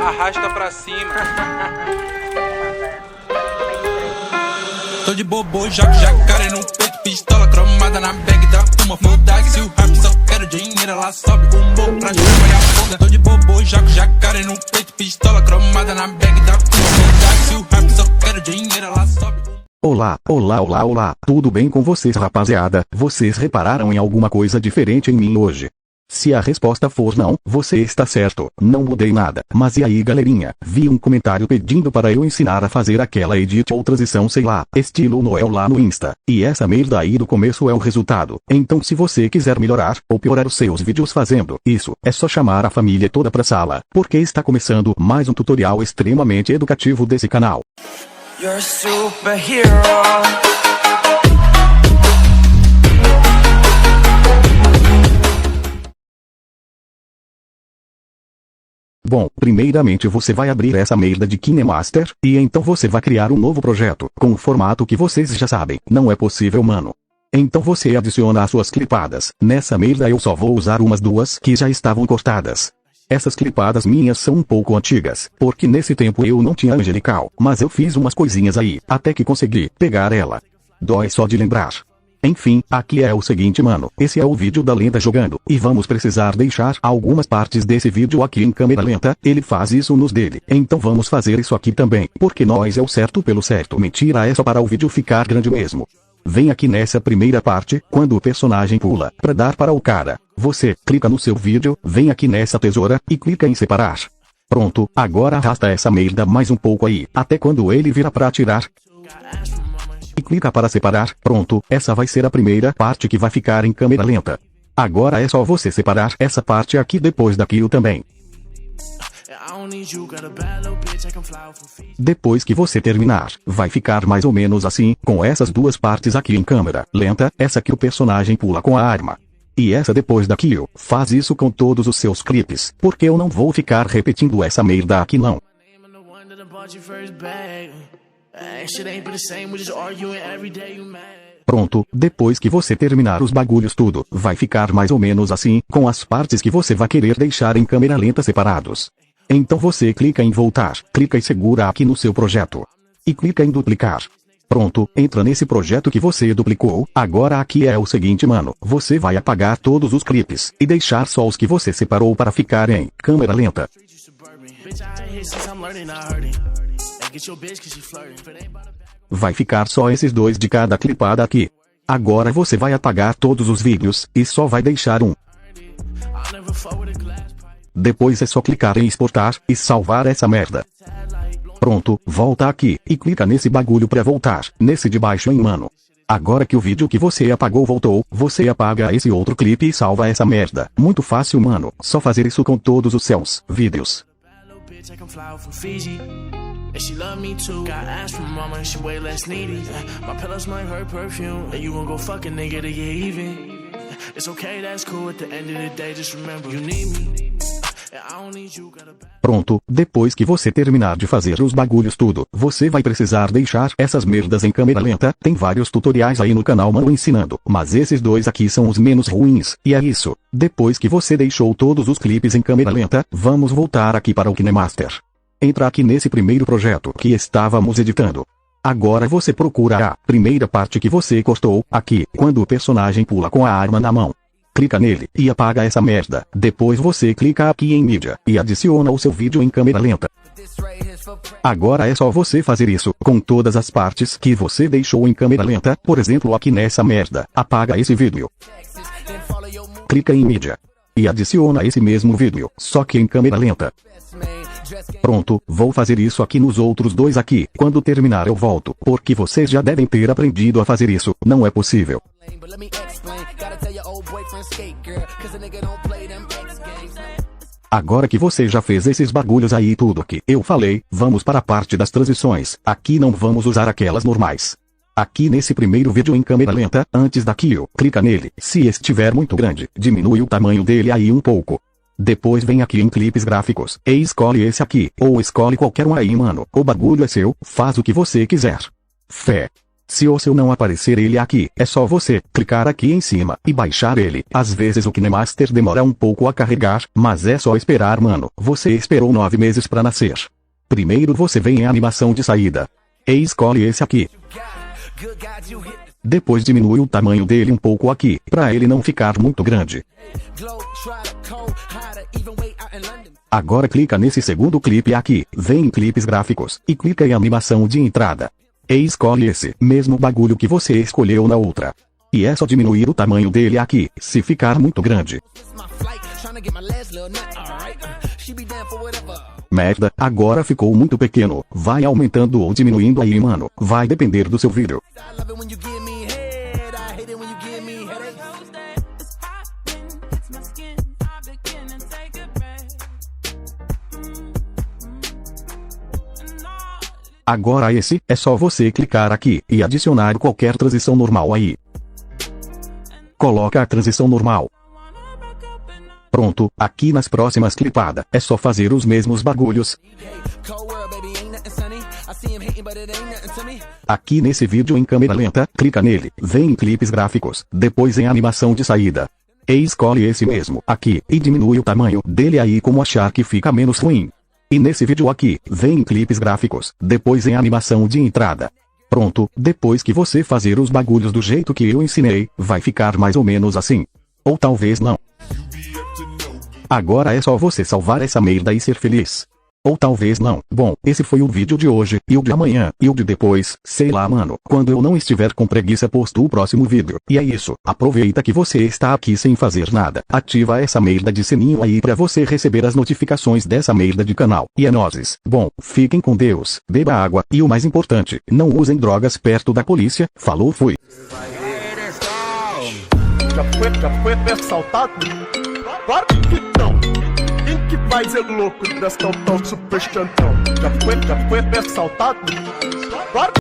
arrasta pra cima. Tô de bobo, jacaré no peito, pistola cromada na bag da uma foda. Se o rap só quero dinheiro, ela sobe o morro pra cima e afoga. Tô de bobo, jacaré no peito, pistola cromada na bag da uma foda. Se o rap só quero dinheiro, ela sobe. Olá, tudo bem com vocês, rapaziada? Vocês repararam em alguma coisa diferente em mim hoje? Se a resposta for não, você está certo, não mudei nada. Mas e aí, galerinha? Vi um comentário pedindo para eu ensinar a fazer aquela edit ou transição, sei lá, estilo Noel lá no Insta. E essa merda aí do começo é o resultado. Então se você quiser melhorar, ou piorar os seus vídeos fazendo isso, é só chamar a família toda pra sala, porque está começando mais um tutorial extremamente educativo desse canal. You're a superhero. Bom, primeiramente você vai abrir essa merda de KineMaster, e então você vai criar um novo projeto, com o formato que vocês já sabem, não é possível, mano. Então você adiciona as suas clipadas, nessa merda eu só vou usar umas duas que já estavam cortadas. Essas clipadas minhas são um pouco antigas, porque nesse tempo eu não tinha Angelical, mas eu fiz umas coisinhas aí, até que consegui pegar ela. Dói só de lembrar. Enfim, aqui é o seguinte, mano, esse é o vídeo da lenda jogando, e vamos precisar deixar algumas partes desse vídeo aqui em câmera lenta, ele faz isso nos dele, então vamos fazer isso aqui também, porque nós é o certo pelo certo, mentira é só para o vídeo ficar grande mesmo. Vem aqui nessa primeira parte, quando o personagem pula, pra dar para o cara, você clica no seu vídeo, vem aqui nessa tesoura, e clica em separar. Pronto, agora arrasta essa merda mais um pouco aí, até quando ele vira pra atirar. E clica para separar, pronto, essa vai ser a primeira parte que vai ficar em câmera lenta. Agora é só você separar essa parte aqui depois daquilo também. Depois que você terminar, vai ficar mais ou menos assim, com essas duas partes aqui em câmera lenta, essa que o personagem pula com a arma. E essa depois daquilo, faz isso com todos os seus clipes, porque eu não vou ficar repetindo essa merda aqui não. Pronto, depois que você terminar os bagulhos tudo, vai ficar mais ou menos assim, com as partes que você vai querer deixar em câmera lenta separados. Então você clica em voltar, clica e segura aqui no seu projeto. E clica em duplicar. Pronto, entra nesse projeto que você duplicou, agora aqui é o seguinte, mano, você vai apagar todos os clipes, e deixar só os que você separou para ficar em câmera lenta. Vai ficar só esses dois de cada clipada aqui. Agora você vai apagar todos os vídeos, e só vai deixar um. Depois é só clicar em exportar, e salvar essa merda. Pronto, volta aqui, e clica nesse bagulho pra voltar, nesse de baixo, hein, mano. Agora que o vídeo que você apagou voltou, você apaga esse outro clipe e salva essa merda. Muito fácil, mano, só fazer isso com todos os seus vídeos. And she love me too. Got ass from mama and she way less needy. My pillow smell like her perfume. And you gon' go fuck a nigga to get even. It's okay, that's cool. At the end of the day, just remember you need me. And I don't need you, gotta. Pronto, depois que você terminar de fazer os bagulhos tudo, você vai precisar deixar essas merdas em câmera lenta. Tem vários tutoriais aí no canal, mano, ensinando, mas esses dois aqui são os menos ruins, e é isso. Depois que você deixou todos os clipes em câmera lenta, vamos voltar aqui para o KineMaster. Entra aqui nesse primeiro projeto que estávamos editando. Agora você procura a primeira parte que você cortou, aqui, quando o personagem pula com a arma na mão. Clica nele, e apaga essa merda. Depois você clica aqui em mídia, e adiciona o seu vídeo em câmera lenta. Agora é só você fazer isso, com todas as partes que você deixou em câmera lenta, por exemplo aqui nessa merda. Apaga esse vídeo. Clica em mídia. E adiciona esse mesmo vídeo, só que em câmera lenta. Pronto, vou fazer isso aqui nos outros dois aqui, quando terminar eu volto, porque vocês já devem ter aprendido a fazer isso, não é possível. Agora que você já fez esses bagulhos aí tudo que eu falei, vamos para a parte das transições, aqui não vamos usar aquelas normais. Aqui nesse primeiro vídeo em câmera lenta, antes daquilo, clica nele, se estiver muito grande, diminui o tamanho dele aí um pouco. Depois vem aqui em clipes gráficos, e escolhe esse aqui, ou escolhe qualquer um aí, mano, o bagulho é seu, faz o que você quiser. Fé. Se o seu não aparecer ele aqui, é só você clicar aqui em cima e baixar ele. Às vezes o KineMaster demora um pouco a carregar, mas é só esperar, mano. Você esperou 9 meses pra nascer. Primeiro você vem em animação de saída. E escolhe esse aqui. Depois diminui o tamanho dele um pouco aqui, pra ele não ficar muito grande. Agora clica nesse segundo clipe aqui, vem em clipes gráficos, e clica em animação de entrada. E escolhe esse mesmo bagulho que você escolheu na outra. E é só diminuir o tamanho dele aqui, se ficar muito grande. Merda, agora ficou muito pequeno. Vai aumentando ou diminuindo aí, mano. Vai depender do seu vídeo. Agora esse, é só você clicar aqui, e adicionar qualquer transição normal aí. Coloca a transição normal. Pronto, aqui nas próximas clipadas, é só fazer os mesmos bagulhos. Aqui nesse vídeo em câmera lenta, clica nele, vem em clipes gráficos, depois em animação de saída. E escolhe esse mesmo, aqui, e diminui o tamanho dele aí como achar que fica menos ruim. E nesse vídeo aqui, vem em clipes gráficos, depois em animação de entrada. Pronto, depois que você fazer os bagulhos do jeito que eu ensinei, vai ficar mais ou menos assim. Ou talvez não. Agora é só você salvar essa merda e ser feliz. Ou talvez não. Bom, esse foi o vídeo de hoje, e o de amanhã, e o de depois, sei lá, mano. Quando eu não estiver com preguiça posto o próximo vídeo. E é isso, aproveita que você está aqui sem fazer nada. Ativa essa merda de sininho aí pra você receber as notificações dessa merda de canal. E é nóis. Bom, fiquem com Deus, beba água, e o mais importante, não usem drogas perto da polícia. Falou, fui. Já foi assaltado? Claro que não. Quem que vai ser louco dessa tal super chantão? Já foi assaltado? Claro